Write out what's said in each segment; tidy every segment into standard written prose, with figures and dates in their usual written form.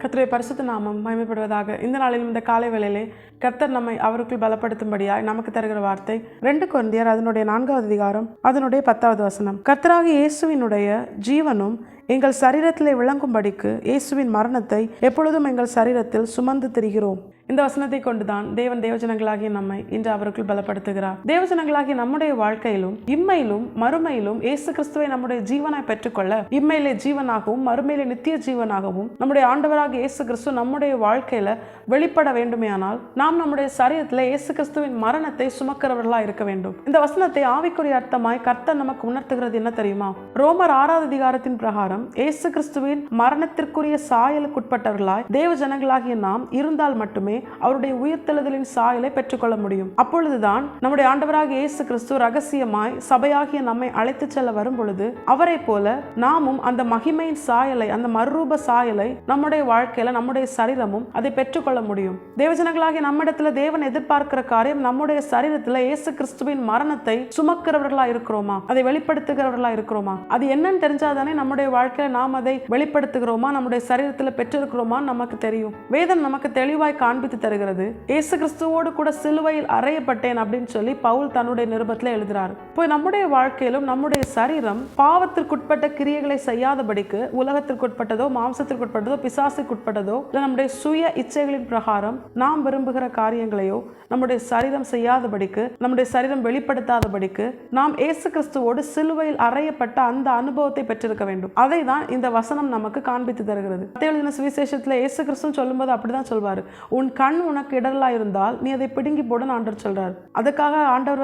கர்த்தருடைய பரிசுத்த நாமம் மகிமைப்படுவதாக. இந்த நாளிலும் இந்த காலை வேளையிலே கர்த்தர் நம்மை அவருக்குள் பலப்படுத்தும்படியாய் நமக்கு தருகிற வார்த்தை 2 கொரிந்தியர் அதனுடைய 4வது அதிகாரம் அதனுடைய 10வது வசனம். கர்த்தராகிய இயேசுவினுடைய ஜீவனும் எங்கள் சரீரத்திலே விளங்கும்படிக்கு இயேசுவின் மரணத்தை எப்பொழுதும் எங்கள் சரீரத்தில் சுமந்து திரிகிறோம். இந்த வசனத்தை கொண்டுதான் தேவன் தேவஜனங்களாகிய நம்மை இன்று அவருக்குள் பலப்படுத்துகிறார். தேவஜனங்களாகிய நம்முடைய வாழ்க்கையிலும் இம்மையிலும் மறுமையிலும் இயேசு கிறிஸ்துவை நம்முடைய ஜீவனாய் பெற்றுக்கொள்ள, இம்மையிலே ஜீவனாகவும் மறுமையிலே நித்திய ஜீவனாகவும் நம்முடைய ஆண்டவராகிய இயேசு கிறிஸ்து நம்முடைய வாழ்க்கையில வெளிப்பட வேண்டுமேயானால் நாம் நம்முடைய சரீரத்தில் இயேசு கிறிஸ்துவின் மரணத்தை சுமக்கிறவர்களாக இருக்க வேண்டும். இந்த வசனத்தை ஆவிக்குரிய அர்த்தமாய் கர்த்தர் நமக்கு உணர்த்துகிறது என்ன தெரியுமா? ரோமர் 6வது அதிகாரத்தின் பிரகாரம் இயேசு கிறிஸ்துவின் மரணத்திற்குரிய சாயலுக்குட்பட்டவர்களாய் தேவ ஜனங்களாகிய நாம் இருந்தால் மட்டுமே அவருடைய உயிர்த்தெழுதலின் சாயலை பெற்றுக்கொள்ள முடியும். அப்பொழுதுதான் நம்முடைய ஆண்டவராகிய இயேசு கிறிஸ்து ரகசியமாய் சபையாகிய நம்மை அழைத்து செல்ல வரும் பொழுது அவரை போல நாமும் அந்த மகிமையின் சாயலை, அந்த மறுரூப சாயலை நம்முடைய வாழ்க்கையில நம்முடைய சரீரமும் அதை பெற்றுக்கொள்ள முடியும். தேவஜனங்களாகிய நம்மிடத்துல தேவன் எதிர்பார்க்கிற காரியம் நம்முடைய சரீரத்துல இயேசு கிறிஸ்துவின் மரணத்தை சுமக்கிறவர்களா இருக்கிறோமா, அதை வெளிப்படுத்துகிறவர்களா இருக்கிறோமா? அது என்னன்னு தெரிஞ்சாதானே நம்முடைய வாழ்க்கையில நாம் அதை வெளிப்படுத்துகிறோமா, நம்முடைய சரீரத்தில் பெற்றிருக்கிறோமா நமக்கு தெரியும். வேதம் நமக்கு தெளிவாய் காண்பித்து தருகிறது. இயேசு கிறிஸ்துவோடு கூட சிலுவையில் அறையப்பட்டேன் அப்படின்னு சொல்லி பவுல் தன்னுடைய நிருபத்தில் எழுதுறார். போய் நம்முடைய வாழ்க்கையிலும் நம்முடைய சரீரம் பாவத்திற்குட்பட்ட கிரியைகளை செய்யாதபடிக்கு, உலகத்திற்குட்பட்டதோ மாம்சத்திற்குட்பட்டதோ பிசாசுக்குட்பட்டதோ இல்லை நம்முடைய சுய இச்சைகளின் பிரகாரம் நாம் விரும்புகிற காரியங்களையோ நம்முடைய சரீரம் செய்யாதபடிக்கு, நம்முடைய சரீரம் வெளிப்படுத்தாதபடிக்கு நாம் இயேசு கிறிஸ்துவோடு சிலுவையில் அறையப்பட்ட அந்த அனுபவத்தை பெற்றிருக்க வேண்டும். அதை தான் இந்த வசனம் நமக்கு காண்பித்து தருகிறது. மத்தேயு சுவிசேஷத்தில் இயேசு கிறிஸ்து சொல்லும்போது அப்படிதான் சொல்வாரு, உன் கண் உனக்கு இடரலா இருந்தால் நீ அதை பிடுங்கி போட ஆண்டவர் சொல்றாரு. அதுக்காக ஆண்டவர்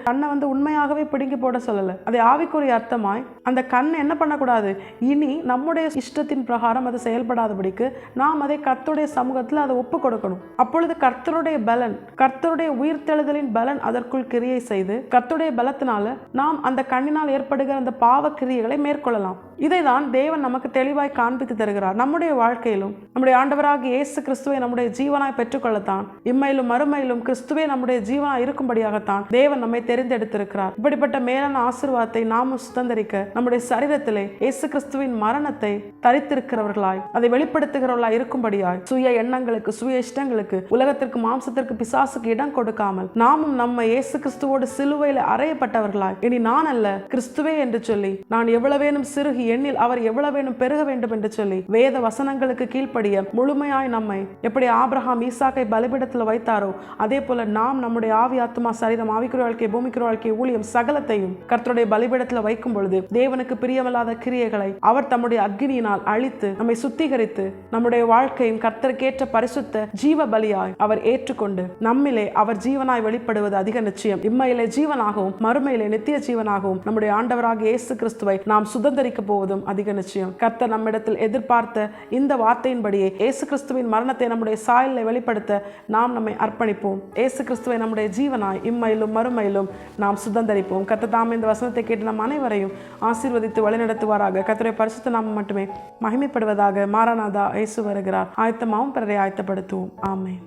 கண்ணை உண்மையாகவே பிடுங்கி போட சொல்லல. அதை ஆவிக்குரிய அர்த்தமாய் அந்த கண் என்ன பண்ணக்கூடாது, இனி நம்முடைய இஷ்டத்தின் பிரகாரம் அது செயல்படாதபடிக்கு நாம் அதை கர்த்தருடைய சமூகத்தில் அதை ஒப்பு கொடுக்கணும். அப்பொழுது கர்த்தருடைய பலன், கர்த்தருடைய உயிர்த்தெழுதலின் பலன் அதற்குள் கிரியை செய்து கர்த்தருடைய பலத்தினால நாம் அந்த கண்ணினால் ஏற்படுகிற அந்த பாவ கிரியைகளை மேற்கொள்ளலாம். இதை தான் தேவன் நமக்கு தெளிவாய் காண்பித்து தருகிறார். நம்முடைய வாழ்க்கையிலும் நம்முடைய ஆண்டவராகிய இயேசு கிறிஸ்துவை நம்முடைய ஜீவனாய் பெற்றுக்கொள்ளத்தான், இம்மையிலும் மறுமையிலும் கிறிஸ்துவே நம்முடைய ஜீவனாய் இருக்கும்படியாகத்தான் தேவன் நம்மை தெரிந்தெடுத்திருக்கிறார். இப்படிப்பட்ட மேலான ஆசீர்வாதத்தை நாமும் சுதந்திரிக்க நம்முடைய சரீரத்திலே இயேசு கிறிஸ்துவின் மரணத்தை தரித்திருக்கிறவர்களாய், அதை வெளிப்படுத்துகிறவர்களாய் இருக்கும்படியாய் சுய எண்ணங்களுக்கு, சுய இஷ்டங்களுக்கு, உலகத்திற்கு, மாம்சத்திற்கு, பிசாசுக்கு இடம் கொடுக்காமல் நாமும் நம்ம இயேசு கிறிஸ்துவோடு சிலுவையில் அறையப்பட்டவர்களாய், இனி நான் அல்ல கிறிஸ்துவே என்று சொல்லி, நான் எவ்வளவேனும் சிறுகி எண்ணில் அவர் எவ்வளவேனும் பெருக வேண்டும் என்று சொல்லி வேத வசனங்களுக்கு கீழ்ப்படிய முழுமையாய் நம்மை எப்படி ஆபிரகாம் ஈசாக்கை பலிபீடத்தில் வைத்தாரோ அதே போல நாம் நம்முடைய ஆவி, ஆத்துமா, சரீரம், ஆவிக்குரிய வாழ்க்கை, பூமிக்குரிய வாழ்க்கை, ஊழியம் சகலத்தையும் கர்த்தருடைய பலிபீடத்தில் வைக்கும் பொழுது தேவனுக்கு பிரியமில்லாத கிரியைகளை அவர் தம்முடைய அக்னியினால் அழித்து நம்மை சுத்திகரித்து நம்முடைய வாழ்க்கையின் கர்த்தருக்கேற்ற பரிசுத்த ஜீவ பலியாய் அவர் ஏற்றுக்கொண்டு நம்மிலே அவர் ஜீவனாய் வெளிப்படுவது அதிக நிச்சயம். இம்மையிலே ஜீவனாகவும் மறுமையிலே நித்திய ஜீவனாகவும் நம்முடைய ஆண்டவராகிய இயேசு கிறிஸ்துவை நாம் சுதந்திரிக்க போவதும் அதிக நிச்சயம். கர்த்தர் நம்மிடத்தில் எதிர்பார்த்த இந்த வார்த்தையின்படியே இயேசு கிறிஸ்துவின் மரணத்தை நம்முடைய சாயலை வெளிப்படுத்த நாம் நம்மை அர்ப்பணிப்போம். இயேசு கிறிஸ்துவை நம்முடைய ஜீவனாய் இம்மையிலும் மறுமையிலும் நாம் சுதந்திரிப்போம். கர்த்தர் தாம் இந்த வசனத்தை கேட்டு நம் அனைவரையும் ஆசீர்வதித்து வழிநடத்துவாராக. கர்த்தருடைய பரிசுத்த நாமம் மட்டுமே மகிமைப்படுவதாக. மாரநாதா, இயேசு வருகிறார். ஆயத்தமாவும் பிறரை ஆயத்தப்படுத்துவோம். ஆமென்.